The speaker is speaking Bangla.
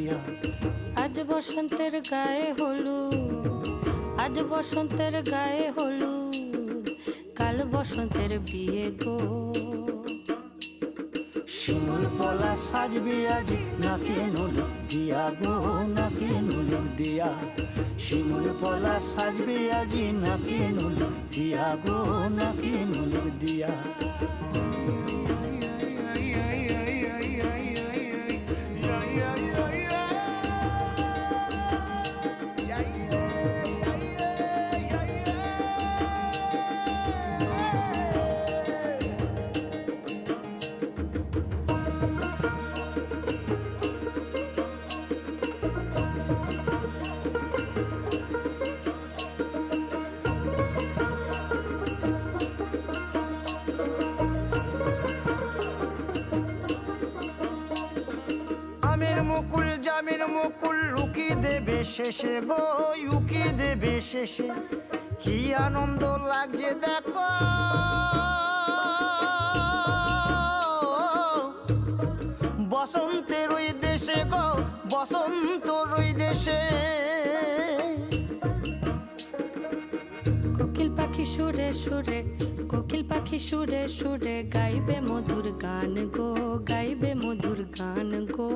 দিয়া। আজ বসন্তের গায়ে হলুদ, আজ বসন্তের গায়ে হলুদ, কাল বসন্তের বিয়ে গো। শিমুল পলা সাজবে আজি নাকে নুলুক দিয়া গো, নাকে নুলুক দিয়া। শিমুল পলা সাজবে আজি নাকে নুলুক দিয়া গো, নাকে নুলুক দিয়া। আমের মুকুল জামের মুকুল লুকি দেবে শেষে গো, উকি দেবে শেষে। কি আনন্দ লাগছে দেখো, বসন্তের ওই দেশে গো, বসন্তর ওই দেশে। কোকিল পাখি সুরে সুরে, কোকিল পাখি সুরে সুরে গাইবে মধুর গান গো, গাইবে মধুর গান গো।